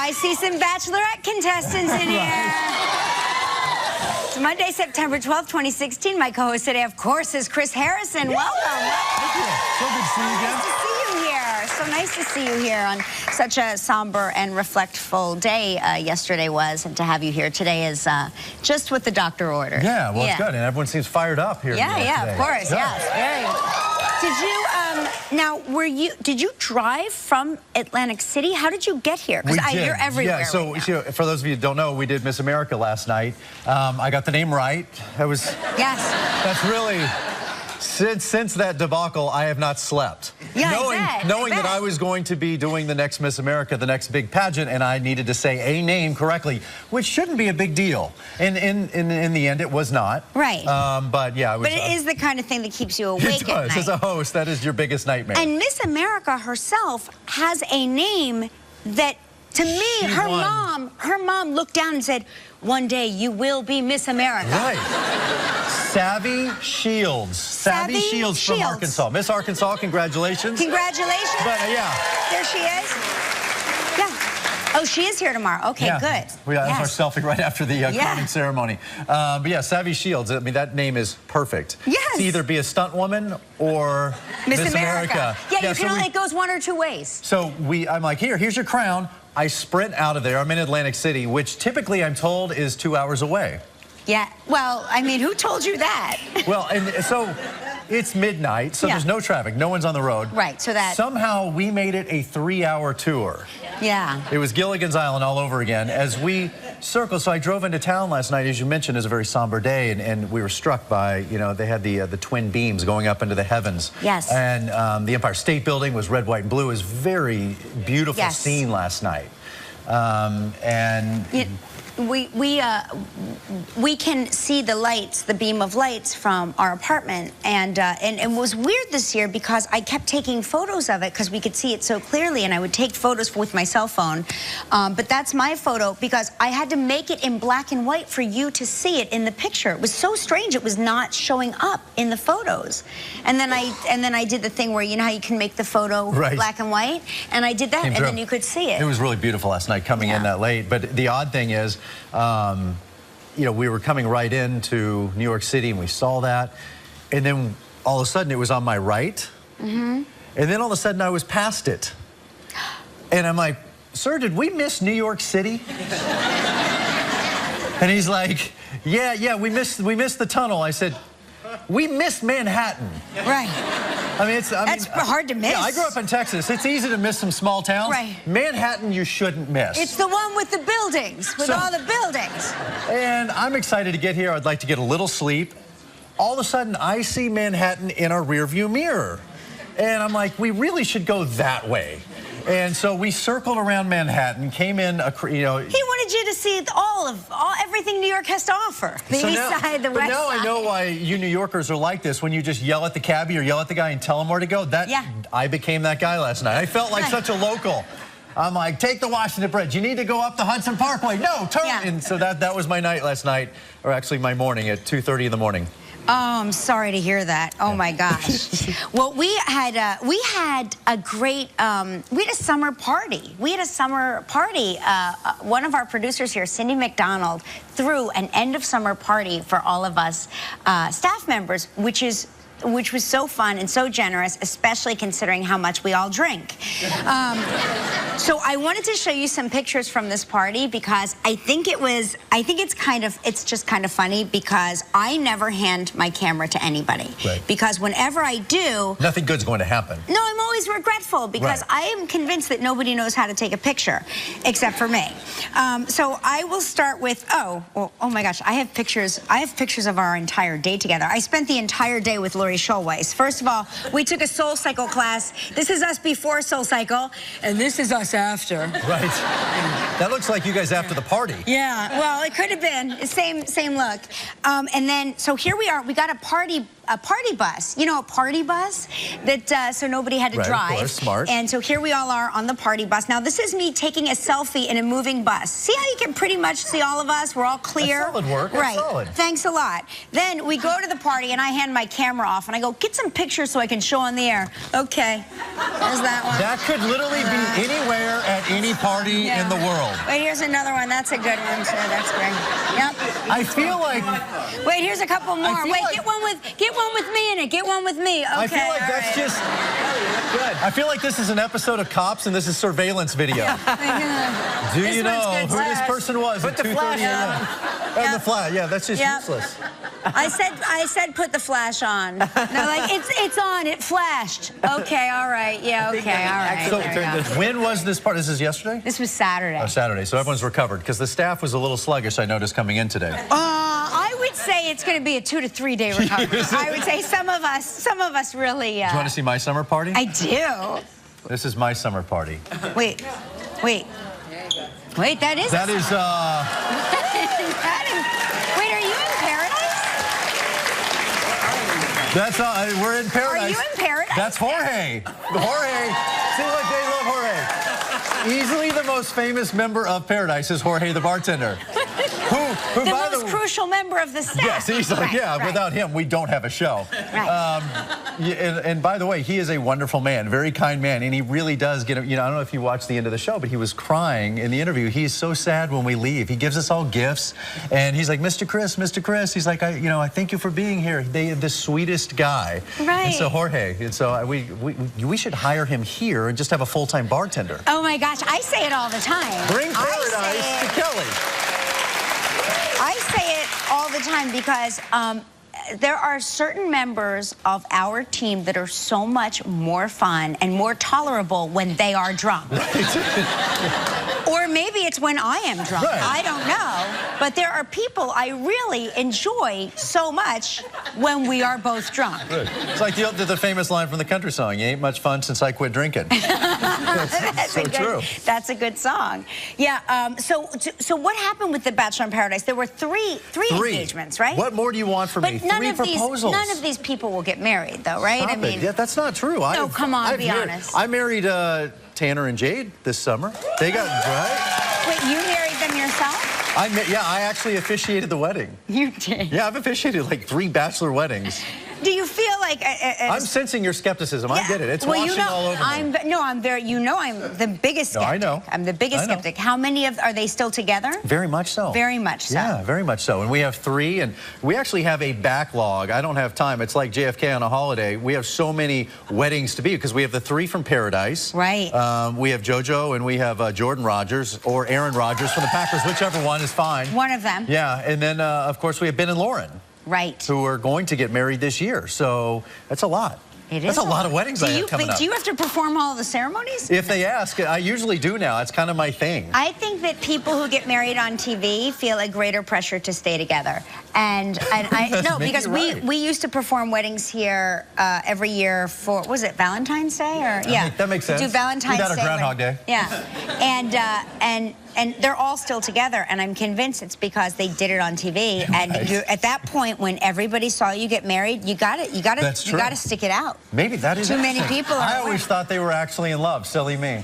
I see some Bachelorette contestants in here. It's Monday, September 12th, 2016. My co-host today, of course, is Chris Harrison. Welcome. Thank you. So good to see you again. Nice to see you here. So nice to see you here on such a somber and reflectful day yesterday was, and to have you here today is just what the doctor ordered. Yeah, well, it's good, and everyone seems fired up here. Yeah, of course, good. yes, very good. Did you, did you drive from Atlantic City? How did you get here? Because you're everywhere. Yeah, so for those of you who don't know, we did Miss America last night. I got the name right. That was... Yes. That's really... Since that debacle, I have not slept. Yeah, knowing that I was going to be doing the next Miss America, the next big pageant, and I needed to say a name correctly, which shouldn't be a big deal. And in the end, it was not. Right. But yeah, but it is the kind of thing that keeps you awake at night. As a host, that is your biggest nightmare. And Miss America herself has a name that, to me, her mom looked down and said, "One day you will be Miss America." Right. Savvy Shields. Savvy Shields from Arkansas. Miss Arkansas, congratulations. Congratulations. But yeah. There she is. Yeah. Oh, she is here tomorrow. Okay, good. That was our selfie right after the crowning ceremony. But yeah, Savvy Shields, I mean, that name is perfect. Yes. To either be a stunt woman or Miss America. Yeah, you can only, it goes one or two ways. So I'm like, here's your crown. I sprint out of there. I'm in Atlantic City, which typically I'm told is 2 hours away. Yeah, well, I mean, who told you that? Well, and so it's midnight, so there's no traffic. No one's on the road. Right, so that... Somehow we made it a 3-hour tour. Yeah. It was Gilligan's Island all over again as we circled. So I drove into town last night, as you mentioned, it was a very somber day, and we were struck by, they had the twin beams going up into the heavens. Yes. And the Empire State Building was red, white, and blue. It was a very beautiful scene last night. We can see the lights, the beam of lights from our apartment, and it was weird this year because I kept taking photos of it because we could see it so clearly, and I would take photos with my cell phone. But that's my photo because I had to make it in black and white for you to see it in the picture. It was so strange; it was not showing up in the photos. And then I did the thing where you know how you can make the photo black and white, and I did that, and then you could see it. It was really beautiful last night coming in that late. But the odd thing is, we were coming right into New York City and we saw that, and then all of a sudden it was on my right, and then all of a sudden I was past it, and I'm like, "Sir, did we miss New York City?" And he's like, "Yeah, we missed the tunnel." I said, "We missed Manhattan." Right. I mean, that's hard to miss. Yeah, I grew up in Texas. It's easy to miss some small towns. Right. Manhattan, you shouldn't miss. It's the one with the buildings, with all the buildings. And I'm excited to get here. I'd like to get a little sleep. All of a sudden, I see Manhattan in our rearview mirror. And I'm like, we really should go that way. And so we circled around Manhattan, came in, He wanted you to see everything New York has to offer. The east side, the west side. But now I know why you New Yorkers are like this. When you just yell at the cabbie or yell at the guy and tell him where to go. I became that guy last night. I felt like such a local. I'm like, take the Washington Bridge. You need to go up the Hudson Parkway. No, turn. And so that was my night last night, or actually my morning at 2:30 in the morning. Oh, I'm sorry to hear that. Oh my gosh. Well, we had a great we had a summer party. One of our producers here, Cindy McDonald, threw an end of summer party for all of us staff members, which was so fun and so generous, especially considering how much we all drink. So I wanted to show you some pictures from this party because I think it's just kind of funny because I never hand my camera to anybody. Right. Because whenever I do... Nothing good's going to happen. No, I'm always regretful because I am convinced that nobody knows how to take a picture except for me. So I will start with, oh my gosh, I have pictures of our entire day together. I spent the entire day with Lori Schulweis. First of all, we took a Soul Cycle class. This is us before Soul Cycle, and this is us after. Right. That looks like you guys after the party. Yeah, well, it could have been. Same look. And then, so here we are. We got a party bus. You know, a party bus that so nobody had to drive. Of course, smart. And so here we all are on the party bus. Now, this is me taking a selfie in a moving bus. See how you can pretty much see all of us? We're all clear. That's solid work. That's solid. Thanks a lot. Then we go to the party, and I hand my camera off, and I go, get some pictures so I can show on the air. Okay. There's that one. That could literally be anywhere at at any party in the world. Wait, here's another one. That's a good one, too. That's great. Yep. I feel like... Wait, here's a couple more. Wait, like, get one with me in it. Get one with me. Okay, I feel like that's just... Good. I feel like this is an episode of Cops and this is surveillance video. Do you know who this person was? Put the flash on. And the flash. Yeah, that's just useless. I said put the flash on. No, like it's on. It flashed. Okay, all right. Yeah, okay, all right. So when was this part? This is yesterday? This was Saturday. Oh, Saturday. So everyone's recovered because the staff was a little sluggish. I noticed coming in today. I would say it's going to be a 2 to 3 day recovery. I would say some of us really. Do you want to see my summer party? I do. This is my summer party. Wait, that is. That is. Wait, are you in paradise? That's we're in paradise. Are you in paradise? That's Jorge. Jorge. See, look, they love Jorge. Easily the most famous member of Paradise is Jorge the bartender. Who the most crucial member of the staff. Yes, he's like, without him, we don't have a show. Right. And by the way, he is a wonderful man, very kind man, and he really does get, I don't know if you watched the end of the show, but he was crying in the interview. He's so sad when we leave. He gives us all gifts, and he's like, Mr. Chris, he's like, I thank you for being here. The sweetest guy. Right. And so Jorge, and so we should hire him here and just have a full-time bartender. Oh my gosh, I say it all the time. Bring Paradise to Kelly. I say it all the time because there are certain members of our team that are so much more fun and more tolerable when they are drunk. Or maybe it's when I am drunk. Right. I don't know. But there are people I really enjoy so much when we are both drunk. Good. It's like the famous line from the country song, "You ain't much fun since I quit drinking." That's so true. That's a good song. Yeah. So what happened with the Bachelor in Paradise? There were three engagements, right? What more do you want from me? None of proposals. None of these people will get married, though, right? Stop it. Yeah, that's not true. No, come on, be honest. I married Tanner and Jade this summer. They got right. Wait, you married them yourself? I actually officiated the wedding. You did? Yeah, I've officiated like 3 bachelor weddings. Do you feel like I'm sensing your skepticism. I get it. It's washing all over me. I'm the biggest skeptic. No, I know. I'm the biggest skeptic. How many are they still together? Very much so. Very much so. Yeah, very much so. And we have 3, and we actually have a backlog. I don't have time. It's like JFK on a holiday. We have so many weddings to be because we have the 3 from Paradise. Right. We have JoJo and we have Jordan Rodgers or Aaron Rodgers from the Packers, whichever one is fine. One of them. Yeah, and then of course we have Ben and Loren. Right. Who are going to get married this year. So that's a lot. It is. That's a lot of weddings I have coming up. Do you have to perform all the ceremonies? If they ask, I usually do now. It's kind of my thing. I think that people who get married on TV feel a greater pressure to stay together. And I no, because we used to perform weddings here every year for, what was it, Valentine's Day? Or yeah. That makes sense. Do Valentine's Day. Do that on Groundhog Day. Yeah. And they're all still together, and I'm convinced it's because they did it on TV. And at that point, when everybody saw you get married, you got to stick it out. Maybe that is too many people. I always thought they were actually in love. Silly me.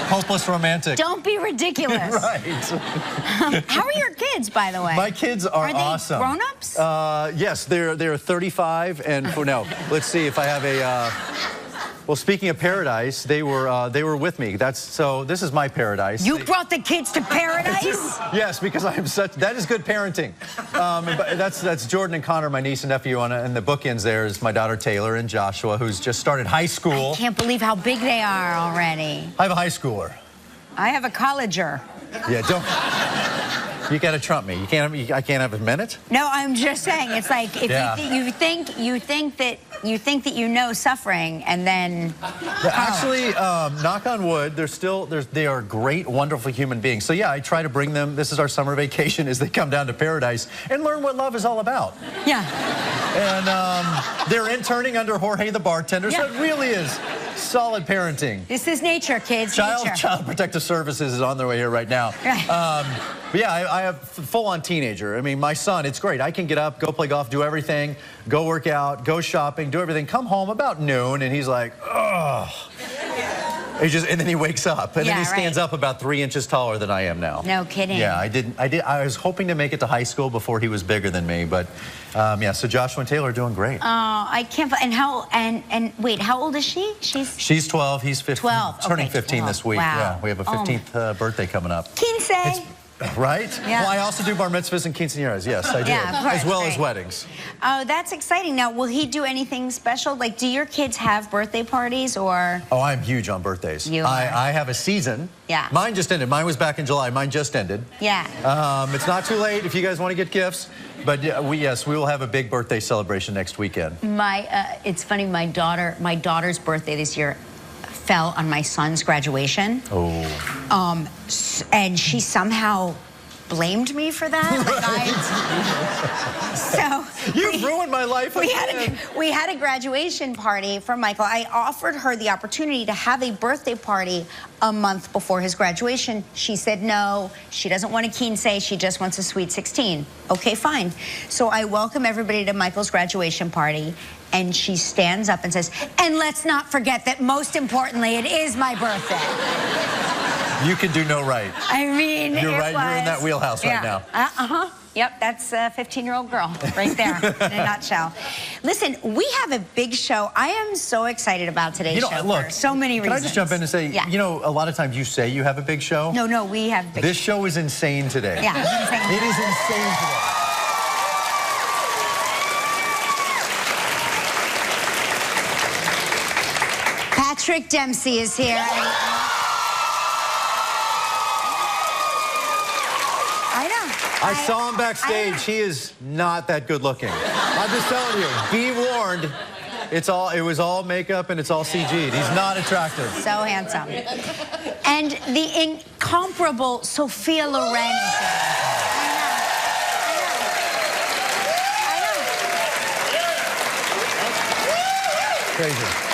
Hopeless romantic. Don't be ridiculous. Right. How are your kids, by the way? My kids are awesome. Are they grown-ups? Yes, they're 35, and no, let's see if I have a. Well, speaking of Paradise, they were with me. So this is my Paradise. You brought the kids to Paradise? Yes, because I am that is good parenting. That's Jordan and Connor, my niece and nephew, and the bookends there is my daughter Taylor and Joshua, who's just started high school. I can't believe how big they are already. I have a high schooler. I have a colleger. Yeah, don't. You gotta trump me. I can't have a minute. No, I'm just saying. It's like if you think that you know suffering, and then actually, knock on wood, they are great, wonderful human beings. So yeah, I try to bring them. This is our summer vacation as they come down to Paradise and learn what love is all about. Yeah. And they're interning under Jorge the bartender, so it really is solid parenting. This is nature, kids. Child Protective Services is on their way here right now. Right. But yeah, I have full-on teenager. I mean, my son, it's great. I can get up, go play golf, do everything, go work out, go shopping, do everything, come home about noon, and he's like, ugh. And then he wakes up, and then he stands up about 3 inches taller than I am now. No kidding. Yeah, I was hoping to make it to high school before he was bigger than me, but yeah. So Joshua and Taylor are doing great. Oh, I can't. And wait, how old is she? She's 12. He's 15. 12. Turning okay, 15 this week. Wow. Yeah, we have a 15th birthday coming up. Quince. Right? Yeah. Well, I also do bar mitzvahs and quinceañeras. Yes, I do. Yeah, of course, as well as weddings. Oh, that's exciting. Now, will he do anything special? Like, do your kids have birthday parties or? Oh, I'm huge on birthdays. You are. I have a season. Yeah. Mine just ended. Mine was back in July. Mine just ended. Yeah. It's not too late if you guys want to get gifts. But we will have a big birthday celebration next weekend. It's funny. My daughter's birthday this year fell on my son's graduation. Oh. And she somehow blamed me for that. So you've ruined my life. We had a graduation party for Michael. I offered her the opportunity to have a birthday party a month before his graduation. She said no. She doesn't want a quince. She just wants a sweet 16. Okay, fine. So I welcome everybody to Michael's graduation party. And she stands up and says, and let's not forget that most importantly, it is my birthday. You can do no right. I mean, you're right. You're in that wheelhouse right now. Yep, that's a 15-year-old girl right there in a nutshell. Listen, we have a big show. I am so excited about today's show for so many reasons. Can I just jump in and say, you know, a lot of times you say you have a big show. No, we have a big show. This show is insane today. Yeah, it's insane. It is insane today. Patrick Dempsey is here. I saw him backstage. He is not that good looking. I'm just telling you, be warned. It was all makeup and it's all CG'd. He's not attractive. So handsome. And the incomparable Sophia Loren is here. I know. Crazy.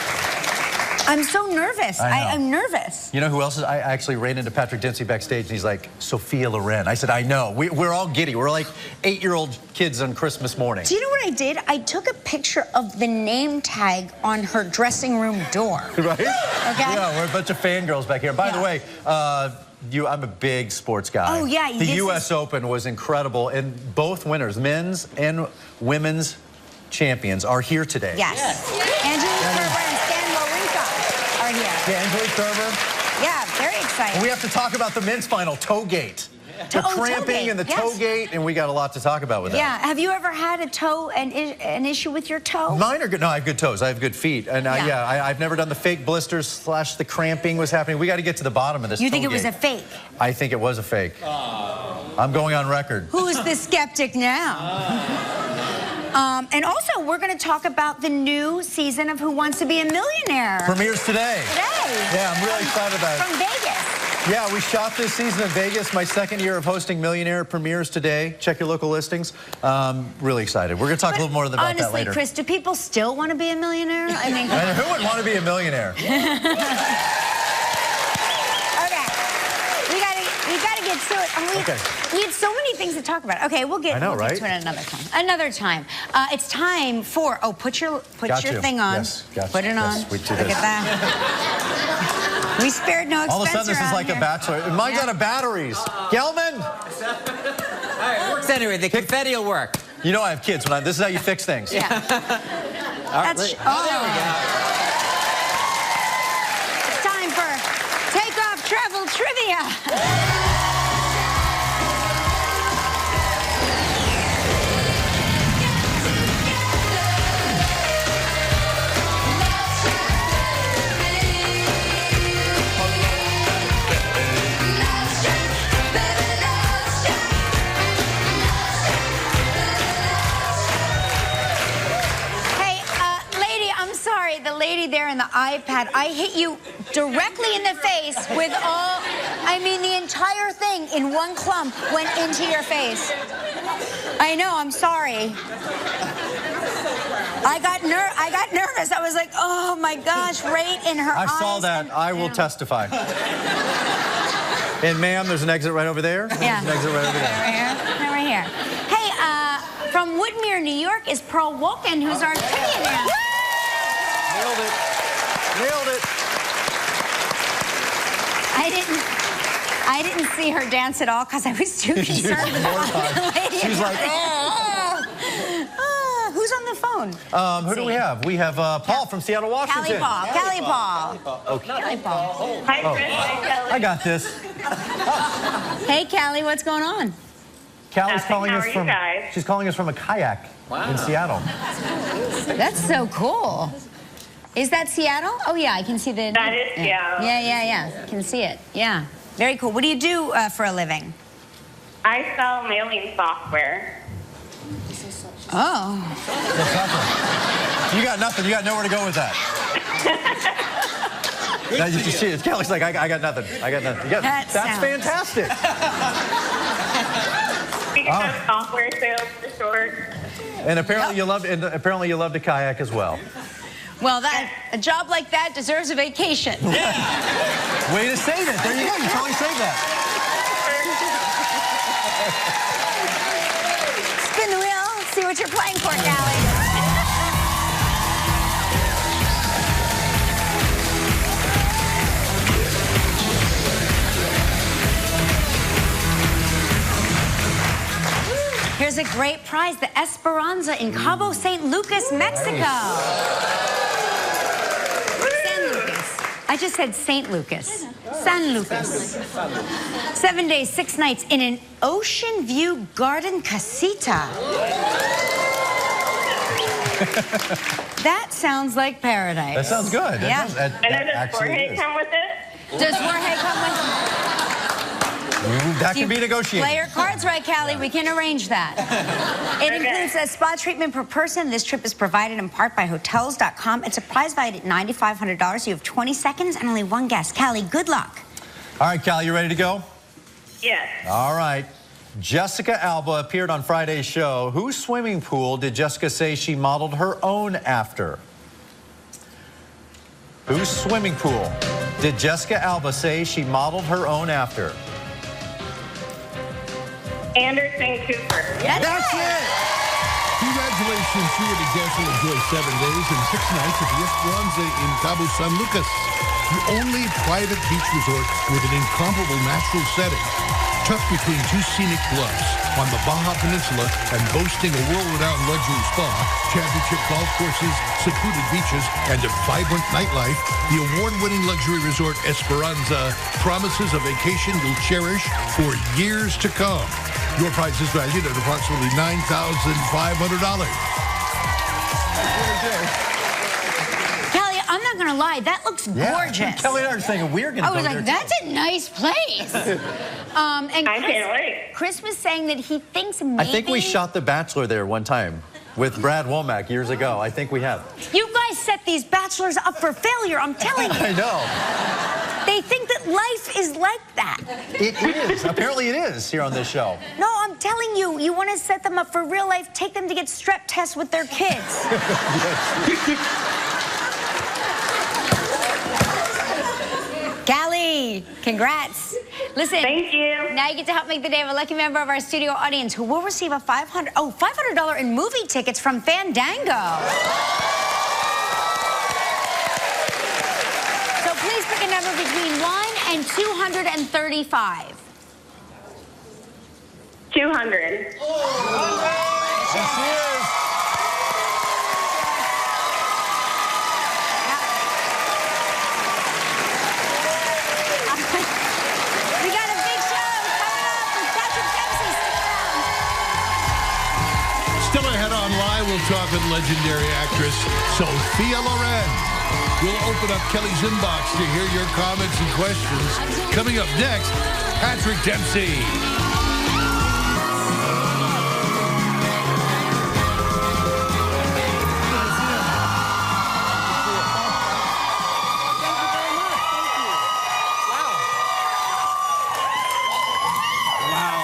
I'm so nervous. I'm nervous. You know who else is? I actually ran into Patrick Dempsey backstage, and he's like, Sophia Loren. I said, I know. We're all giddy. We're like 8-year-old kids on Christmas morning. Do you know what I did? I took a picture of the name tag on her dressing room door. Right? Okay. Yeah, we're a bunch of fangirls back here. By the way, I'm a big sports guy. Oh, yeah. The U.S. Open was incredible, and both winners, men's and women's champions, are here today. Yes. Yeah, Angelique Kerber. Yeah, very exciting. We have to talk about the men's final, Toegate. The cramping and the Toegate, and we got a lot to talk about with that. Yeah, have you ever had an issue with your toe? Mine are good. No, I have good toes. I have good feet. And I've never done the fake blisters / the cramping was happening. We got to get to the bottom of this. You think it was a fake? I think it was a fake. I'm going on record. Who's the skeptic now? And also, we're going to talk about the new season of Who Wants to Be a Millionaire. Premieres today. Yeah, I'm really excited about it. From Vegas. Yeah, we shot this season in Vegas. My second year of hosting Millionaire premieres today. Check your local listings. Really excited. We're going to talk a little more about that later. Honestly, Chris, do people still want to be a millionaire? I mean, who would want to be a millionaire? We had so many things to talk about. Okay, we'll get to it another time. Another time. It's time for put your thing on. Yes, gotcha. Put it on. Look at that. We spared no expense. All of a sudden, this is like a bachelor. Mine's out of batteries. Gelman. All right, it works anyway. The confetti will work. You know I have kids. This is how you fix things. Yeah. There we go. It's time for Takeoff Travel Trivia. The lady there in the iPad, I hit you directly in the face with the entire thing in one clump went into your face. I know, I'm sorry. I got nervous. I was like, oh my gosh, right in her eyes. I saw that. I will testify. And ma'am, there's an exit right over there. Yeah. There's an exit right over there. Right here. Hey, from Woodmere, New York is Pearl Woken, who's our trivia man. Nailed it. Nailed it. I didn't see her dance at all because I was too concerned with the lady. She's like, who's on the phone? who do we have? We have Paul from Seattle, Washington. Callie Paul. Okay. Callie Paul. Hi, Chris. Hi, Kelly. I got this. Hey, Callie, what's going on? Callie's Nothing. calling How us are you from. guys? She's calling us from a kayak in Seattle. That's so cool. Is that Seattle? Oh, yeah, I can see the... That is Seattle. Yeah. Can see it. Yeah. Very cool. What do you do for a living? I sell mailing software. Oh. You got nothing. You got nowhere to go with that. Now you see it. Kelly's like, I got nothing. I got nothing. That's fantastic. Software sales for short. And apparently you love. And apparently you love to kayak as well. Well, a job like that deserves a vacation. Yeah. Way to save it. There you go. You totally saved that. Spin the wheel. See what you're playing for, Callie. Here's a great prize, the Esperanza in Cabo San Lucas, Mexico. San Lucas. I just said St. Lucas. San Lucas. 7 days, 6 nights in an ocean view garden casita. That sounds like paradise. That sounds good. Yeah. And then does Jorge come with it? Does Jorge come with? That can be negotiated. Play your cards right, Callie. We can arrange that. It includes a spa treatment per person. This trip is provided in part by Hotels.com. It's a prize valued at $9,500. You have 20 seconds and only one guest. Callie, good luck. All right, Callie, you ready to go? Yes. All right. Jessica Alba appeared on Friday's show. Whose swimming pool did Jessica say she modeled her own after? Whose swimming pool did Jessica Alba say she modeled her own after? Anderson Cooper. That's it! Congratulations, you and the guests will enjoy 7 days and 6 nights at the Esperanza in Cabo San Lucas, the only private beach resort with an incomparable natural setting, tucked between two scenic bluffs on the Baja Peninsula and boasting a world-renowned luxury spa, championship golf courses, secluded beaches, and a vibrant nightlife. The award-winning luxury resort Esperanza promises a vacation you'll cherish for years to come. Your price is valued at approximately $9,500. Callie, I'm not going to lie. That looks gorgeous. Kelly and I were thinking we're going to I go was there like, too. that's a nice place. And I can't wait. Chris was saying that he thinks maybe... I think we shot The Bachelor there one time with Brad Womack years ago. I think we have. You guys set these bachelors up for failure, I'm telling you. I know. They think that life is like that. It is. Apparently it is here on this show. No, I'm telling you, you want to set them up for real life, take them to get strep tests with their kids. Callie, congrats. Listen. Thank you. Now you get to help make the day of a lucky member of our studio audience who will receive a $500 in movie tickets from Fandango. So please pick a number between 1 and 235. 200. Yes, she is. We got a big show coming up with Dr. Dempsey. Still ahead on Live, we'll talk with legendary actress Sophia Loren. We'll open up Kelly's inbox to hear your comments and questions. Coming up next, Patrick Dempsey.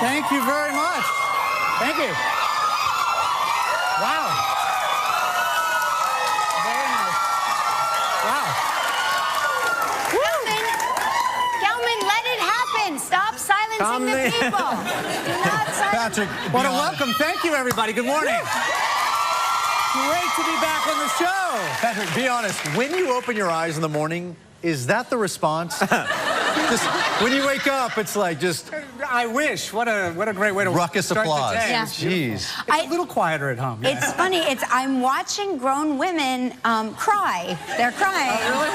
Thank you very much. Thank you. Wow. Very nice. Wow. Gelman, let it happen. Stop silencing the people. Do not silence. Patrick, What a welcome. Thank you, everybody. Good morning. Great to be back on the show. Patrick, be honest. When you open your eyes in the morning, is that the response? Just, when you wake up, it's like just I wish. What a great way to ruckus start applause. the day. Yeah. Jeez. It's a little quieter at home. It's funny. I'm watching grown women cry. They're crying. Oh, really?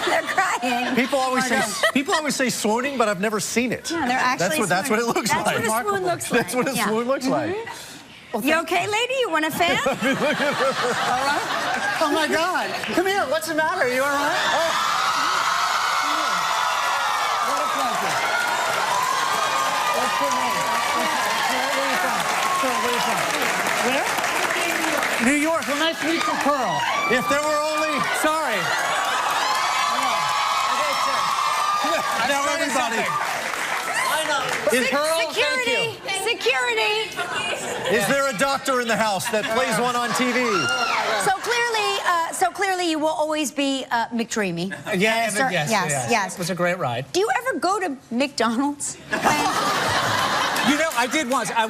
They're crying. People always say swooning, but I've never seen it. Yeah, they're actually. That's what it looks like. That's what a swoon looks like. That's what a swoon looks like. You okay, lady? You want a fan? All right? Oh, my God. Come here. What's the matter? Are you all right? Oh. What a pleasure. What's your name? Where are you from? Pearl, where are you from? Where? New York. Well, nice to meet you, Pearl. If there were only... Sorry. Now everybody... Security! Security! Is there a doctor in the house that plays one on TV? So clearly, you will always be McDreamy. Yes. Yes. It was a great ride. Do you ever go to McDonald's? You know, I did once. I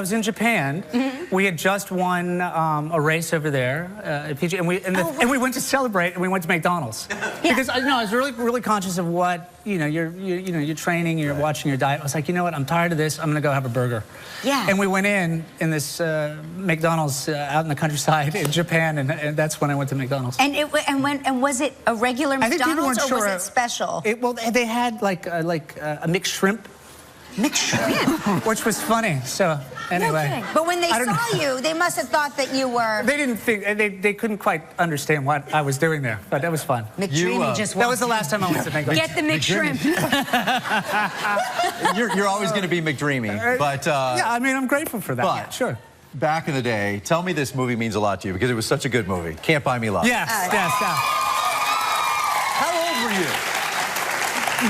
was in Japan. Mm-hmm. We had just won a race over there at PG, and we went to celebrate, and we went to McDonald's because I was really conscious of what you're training, you're watching your diet. I was like, you know what, I'm tired of this. I'm gonna go have a burger. Yeah. And we went in this McDonald's out in the countryside in Japan, and that's when I went to McDonald's. And was it a regular I think people McDonald's weren't or was sure. it special? Well, they had like a mixed shrimp. Mixed shrimp. Which was funny. So anyway. No kidding. But when they saw you, they must have thought that you were. They didn't think they couldn't quite understand what I was doing there, but that was fun. McDreamy just that was the last time I went to McDonald's. Get the McShrimp. You're always going to be McDreamy, but yeah, I mean, I'm grateful for that. But Yeah, sure. Back in the day, tell me this movie means a lot to you because it was such a good movie. Can't Buy Me Love. Yes. How old were you?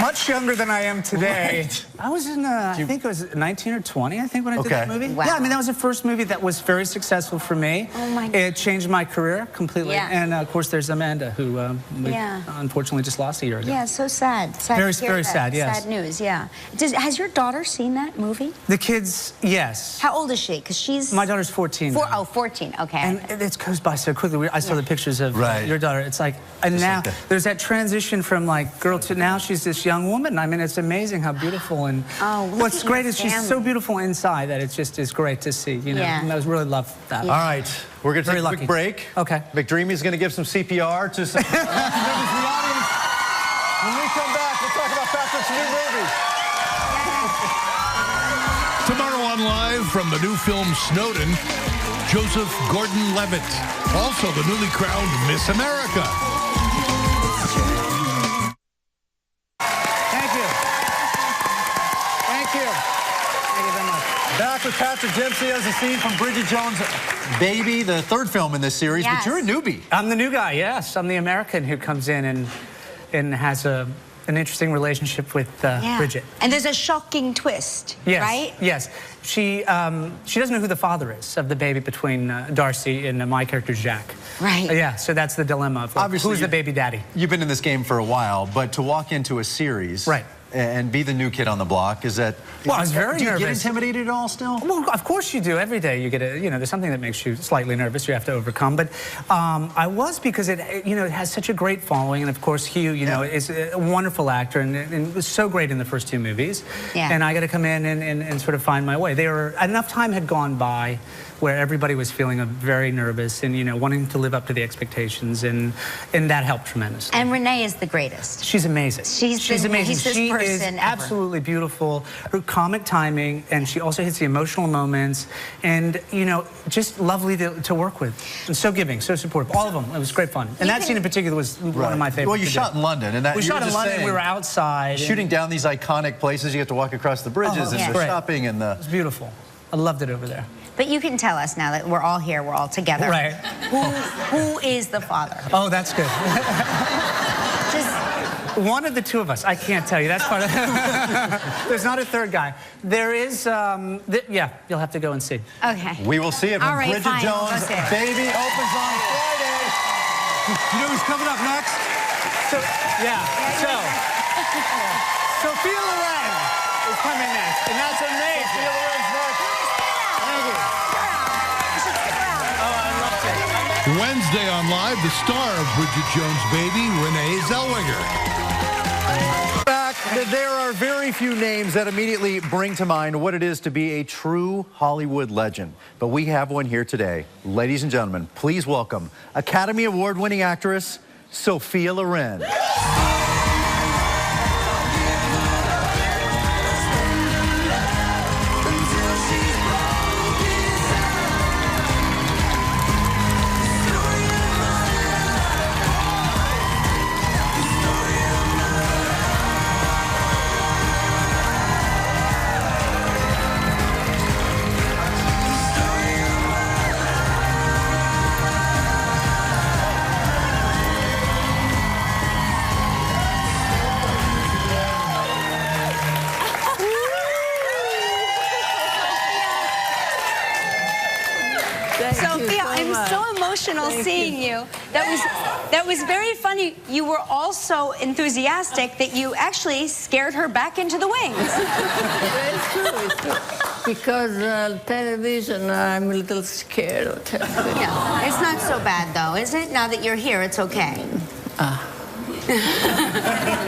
Much younger than I am today. Right. I was in, I think it was 19 or 20, I think, when I did that movie. Wow. Yeah, I mean, that was the first movie that was very successful for me. Oh, my God. It changed my career completely. Yeah. And, of course, there's Amanda, who we unfortunately just lost a year ago. Yeah, so sad. Very to hear that. sad, yes. Sad news, yeah. Has your daughter seen that movie? The kids, yes. How old is she? Because she's... My daughter's 14 now. Oh, 14, okay. And it goes by so quickly. I saw the pictures of your daughter. It's like, and Just now like that. there's that transition from like girl to now she's this young woman. I mean, it's amazing how beautiful and what's great is she's so beautiful inside that it just is great to see. You know, and I really love that. All right, we're going to take a quick break. Okay. McDreamy's going to give some CPR to some members of the audience. When we come back, we'll talk about Patrick's new movie. Tomorrow on Live from the new film Snowden, Joseph Gordon-Levitt, also the newly crowned Miss America. Thank you. Thank you. Thank you very much. Back with Patrick Dempsey as a scene from Bridget Jones' Baby, the third film in this series, but you're a newbie. I'm the new guy, yes. I'm the American who comes in and has an interesting relationship with Bridget. And there's a shocking twist, right? Yes. She doesn't know who the father is of the baby between Darcy and my character, Jack. Right. Yeah, so that's the dilemma of Obviously, who's the baby daddy. You've been in this game for a while, but to walk into a series and be the new kid on the block, is that... Well, I was very nervous. Do you get intimidated at all still? Well, of course you do. Every day you get there's something that makes you slightly nervous you have to overcome. But I was because it has such a great following. And of course, Hugh, is a wonderful actor and was so great in the first two movies. Yeah. And I got to come in and sort of find my way. Enough time had gone by where everybody was feeling very nervous and, wanting to live up to the expectations. And that helped tremendously. And Renee is the greatest. She's amazing. She's amazing. She is absolutely beautiful. Her comic timing, and she also hits the emotional moments, and just lovely to work with, and so giving, so supportive. All of them. It was great fun. And that scene in particular was one of my favorites. Well, you shot in London, and we shot in London. We were outside, shooting down these iconic places. You have to walk across the bridges and the shopping and the. It was beautiful. I loved it over there. But you can tell us now that we're all here, we're all together. Right. Who is the father? Oh, that's good. Just one of the two of us. I can't tell you. That's part of. There's not a third guy. There is. Yeah, you'll have to go and see. Okay. We will see it when Bridget Jones' Baby opens on Friday. You know who's coming up next? Sophia Loren is coming next, and that's amazing. Thank you. You should stick around. Oh, I'd love to. Wednesday on Live, the star of Bridget Jones' Baby, Renee Zellweger. Back, there are very few names that immediately bring to mind what it is to be a true Hollywood legend. But we have one here today. Ladies and gentlemen, please welcome Academy Award-winning actress Sophia Loren. Sophia, I'm so emotional seeing you. That was very funny. You were all so enthusiastic that you actually scared her back into the wings. It's true. Because television, I'm a little scared of television. Yeah, it's not so bad though, is it? Now that you're here, it's okay.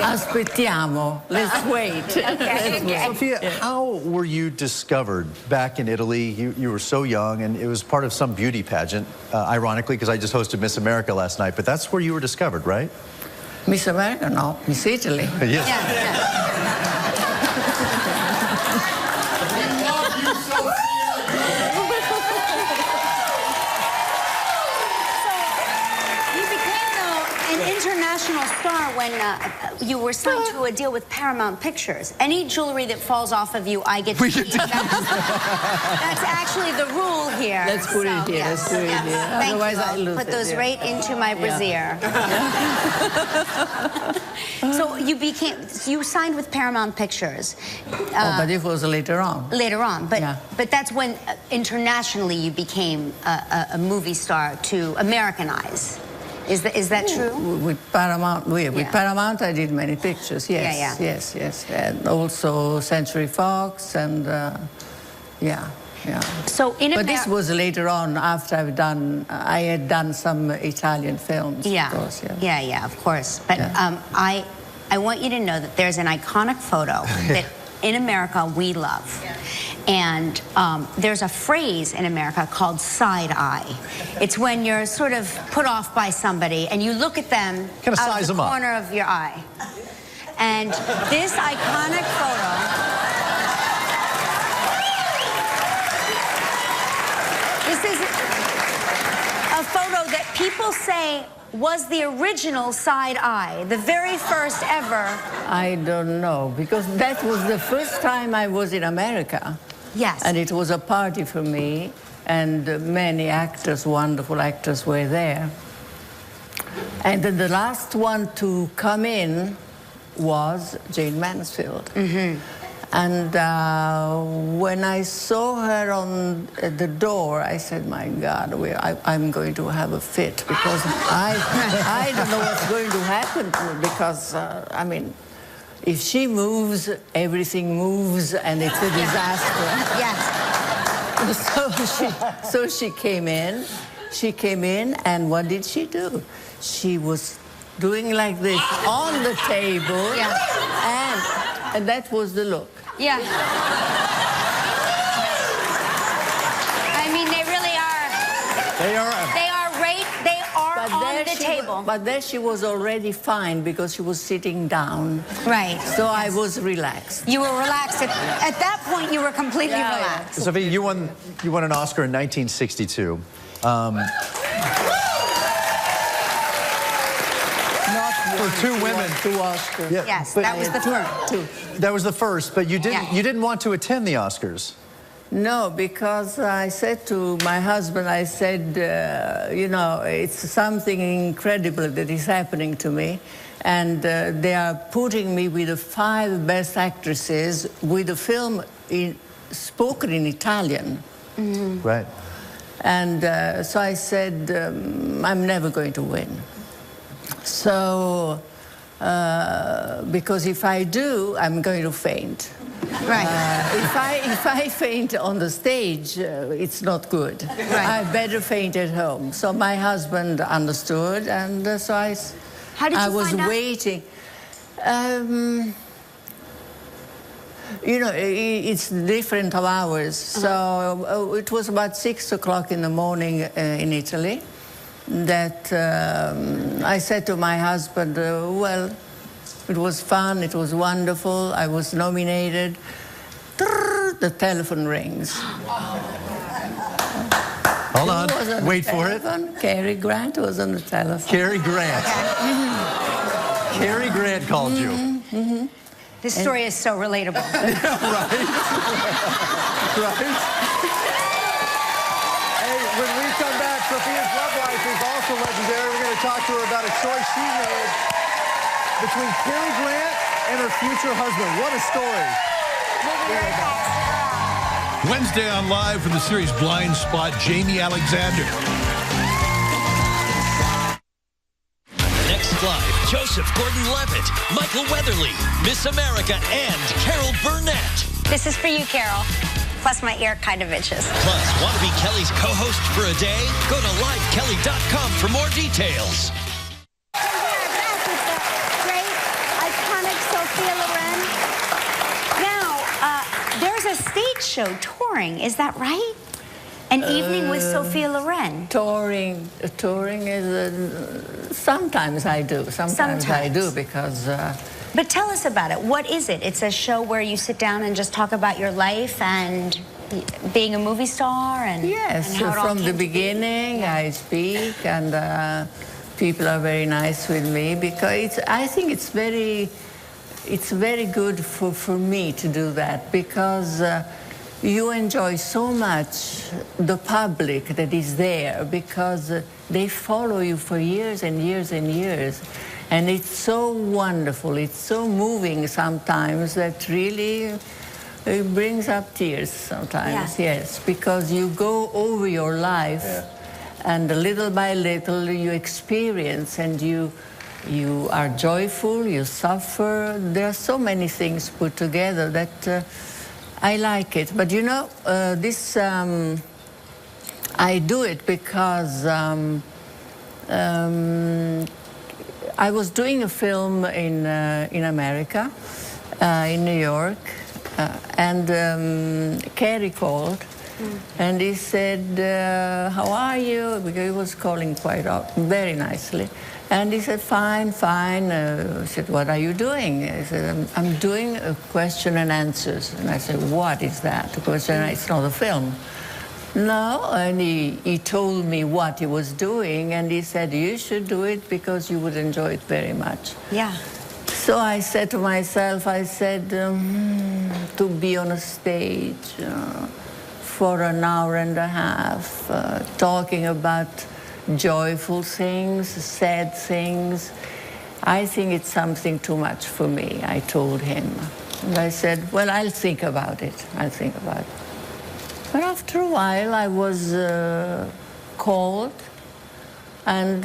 Aspettiamo. Let's wait. Okay. Sophia, how were you discovered back in Italy? You were so young, and it was part of some beauty pageant, ironically, because I just hosted Miss America last night, but that's where you were discovered, right? Miss America? No, Miss Italy. Yes. Yeah. International star when you were signed to a deal with Paramount Pictures. Any jewelry that falls off of you, I get to keep. That's actually the rule here. Let's put it here. Yes, Let's put it here. Thank Otherwise, you. I lose Put it, those right into my brassiere. So you signed with Paramount Pictures. But it was later on. Later on, but that's when internationally you became a movie star to Americanize. Is that true? With Paramount, with Paramount, I did many pictures. Yes, yes, and also Century Fox, and yeah. So but this was later on, after I had done some Italian films. Yeah, of course, of course. But I want you to know that there's an iconic photo that in America we love. And there's a phrase in America called side eye. It's when you're sort of put off by somebody and you look at them out of the corner of your eye. And this iconic photo, this is a photo that people say was the original side eye, the very first ever. I don't know, because that was the first time I was in America. Yes. And it was a party for me, and many actors, wonderful actors, were there. And then the last one to come in was Jane Mansfield. And when I saw her on the door, I said, my God, I'm going to have a fit, because I don't know what's going to happen to me, because, I mean, if she moves, everything moves, and it's a disaster. Yes. So she came in. She came in, and what did she do? She was doing like this on the table, and that was the look. Yeah. I mean, they really are. They are. They are on the table. But there she was already fine, because she was sitting down. Right. So I was relaxed. You were relaxed. At that point, you were completely relaxed. Sophia, you won an Oscar in 1962. For two women. Two Oscars. Yeah, yes, that was the first. That was the first, but you didn't want to attend the Oscars. No, because I said to my husband, I said, you know, it's something incredible that is happening to me. And they are putting me with the 5 best actresses with a film spoken in Italian. Right. And so I said, I'm never going to win. So, because if I do, I'm going to faint. Right. If I faint on the stage, it's not good. Right. I better faint at home. So my husband understood, and so I was find out? waiting. You know, it's different hours. So it was about 6 o'clock in the morning in Italy that I said to my husband, well, it was fun, it was wonderful, I was nominated. The telephone rings. Hold on, wait for it. Cary Grant was on the telephone. Cary Grant. Cary Grant called you. This story is so relatable. Right? Right? Hey, when we come back, Sophia's love life is also legendary. We're going to talk to her about a choice she made between Cary Grant and her future husband. What a story. Wednesday on Live from the series Blind Spot, Jamie Alexander. Next Live, Joseph Gordon-Levitt, Michael Weatherly, Miss America, and Carol Burnett. This is for you, Carol. Plus, my ear kind of itches. Plus, want to be Kelly's co-host for a day? Go to livekelly.com for more details. Great, iconic Sophia Loren. Now, there's a stage show touring, is that right? An evening with Sophia Loren. Touring is, sometimes I do. Sometimes I do because... But tell us about it. What is it? It's a show where you sit down and just talk about your life and being a movie star and yes, and how it all from the came beginning I speak, and people are very nice with me because I think it's very good for me to do that because you enjoy so much the public that is there because they follow you for years and years and years. And it's so wonderful, it's so moving sometimes that really it brings up tears sometimes, yes, because you go over your life and little by little you experience and you are joyful, you suffer. There are so many things put together that I like it. But you know, this, I do it because I was doing a film in America, in New York, and Cary called, and he said, how are you? Because he was calling quite often, very nicely. And he said, fine, fine. I said, what are you doing? He said, I'm doing a question and answers. And I said, what is that? A question and it's not a film. No, and he told me what he was doing, and he said, you should do it because you would enjoy it very much. Yeah. So I said to myself, I said, to be on a stage for an hour and a half, talking about joyful things, sad things, I think it's something too much for me, I told him. And I said, well, I'll think about it. I'll think about it. But after a while, I was called, and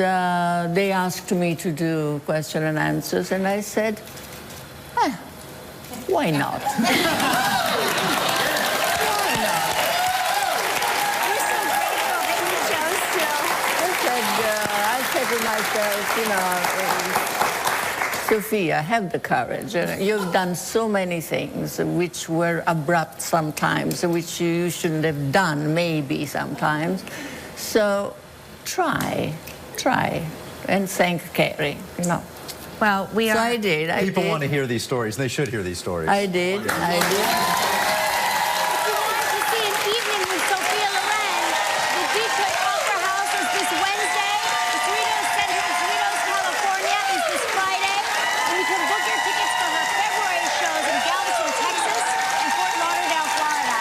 they asked me to do question and answers, and I said, why not? Why not? We're so grateful that you chose to. I said to myself, you know, Sophia, have the courage. You've done so many things which were abrupt sometimes, which you shouldn't have done, maybe sometimes. So try, and thank Cary, you know. Well, we are. So I did. People want to hear these stories, and they should hear these stories. I did. If you wanted to see an evening with Sophia Loren, the Detroit Opera House is this Wednesday. The Cerritos Center in Cerritos, California is this Friday. And you can book your tickets for her February shows in Galveston, Texas and Fort Lauderdale, Florida.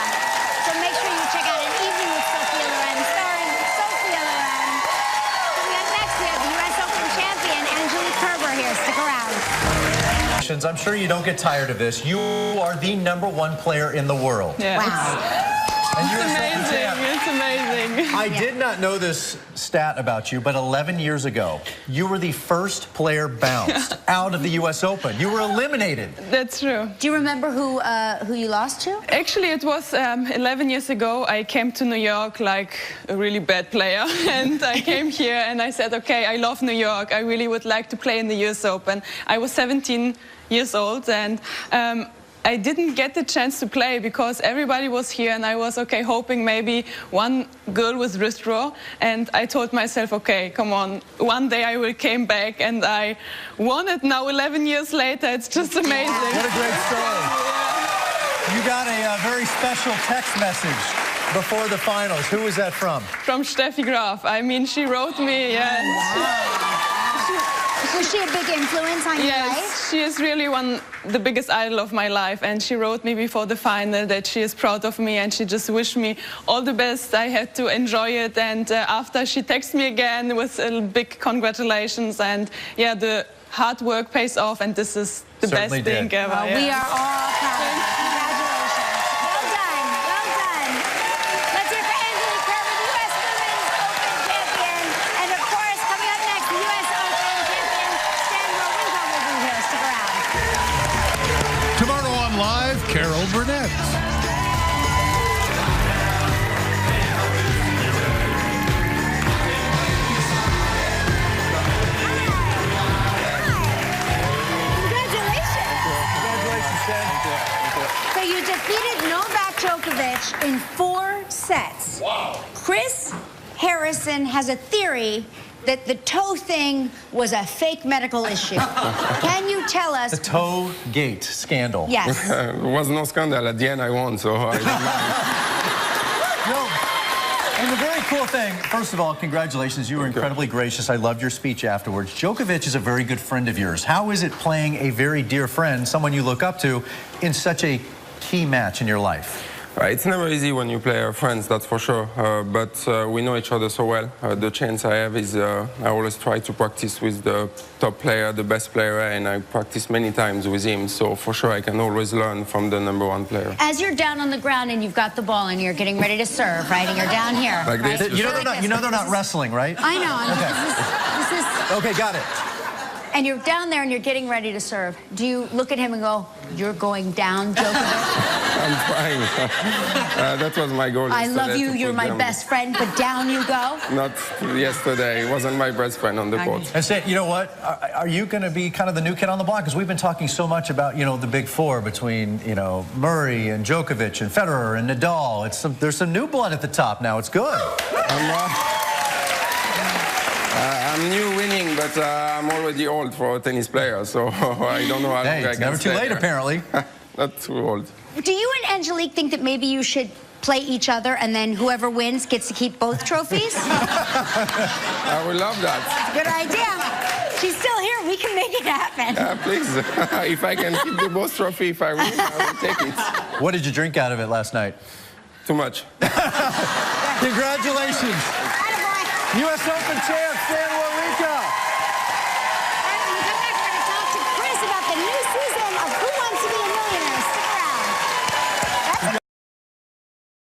So make sure you check out An Evening with Sophia Loren, starring Sophia Loren. Coming up next, we have the U.S. Open champion, Angelique Kerber here. Stick around. I'm sure you don't get tired of this. You are the #1 player in the world. Yeah. Wow. And It's US Open amazing. champ. It's amazing. I did not know this stat about you, but 11 years ago, you were the first player bounced out of the US Open. You were eliminated. That's true. Do you remember who you lost to? Actually, it was 11 years ago. I came to New York like a really bad player. And I came here and I said, okay, I love New York. I really would like to play in the US Open. I was 17 years old and I didn't get the chance to play because everybody was here and I was, okay, hoping maybe one girl was withdraw. And I told myself, okay, come on, one day I will come back, and I won it now 11 years later. It's just amazing. What a great story. You got a very special text message before the finals. Who was that from? From Steffi Graf. I mean, she wrote me, Was she a big influence on your life? Yes, she is really the biggest idol of my life, and she wrote me before the final that she is proud of me and she just wished me all the best. I had to enjoy it, and after she texted me again with a big congratulations, and yeah, the hard work pays off, and this is the Certainly best thing did. ever. Well, we are all proud of you. Congratulations. Well done. Well done. Let's hear for Angelique Kerber, the U.S. Women's Open champion. And of course, coming up next, the U.S. Open champion, Stan Wawrinka will be here. Stick around. Tomorrow on Live, Carol Burnett. So you defeated Novak Djokovic in 4 sets. Wow. Chris Harrison has a theory that the toe thing was a fake medical issue. Can you tell us? The toe gate scandal. Yes. There was no scandal. At the end, I won, so I don't mind. And the very cool thing, first of all, congratulations. You were incredibly gracious. I loved your speech afterwards. Djokovic is a very good friend of yours. How is it playing a very dear friend, someone you look up to, in such a key match in your life? It's never easy when you play friends, that's for sure. But we know each other so well. The chance I have is I always try to practice with the top player, the best player, and I practice many times with him. So for sure I can always learn from the #1 player. As you're down on the ground and you've got the ball and you're getting ready to serve, right? And you're down here. Like right? this? You know they're not wrestling, right? I know. This is Okay, got it. and you're down there and you're getting ready to serve. Do you look at him and go, "You're going down, Djokovic"? I'm trying. That was my goal. I love yesterday you. to You're put my them- best friend, but down you go. Not yesterday. It wasn't my best friend on the court. And say, you know what? Are you going to be kind of the new kid on the block? Because we've been talking so much about, the big four between, Murray and Djokovic and Federer and Nadal. There's some new blood at the top now. It's good. I'm new winning, but I'm already old for a tennis player, so I don't know how long I It's can never too stay late, here. apparently. Not too old. Do you and Angelique think that maybe you should play each other and then whoever wins gets to keep both trophies? I would love that. Good idea. She's still here. We can make it happen. Please, if I can keep the both trophy, if I win, I will take it. What did you drink out of it last night? Too much. Congratulations. Attaboy. U.S. Open champ.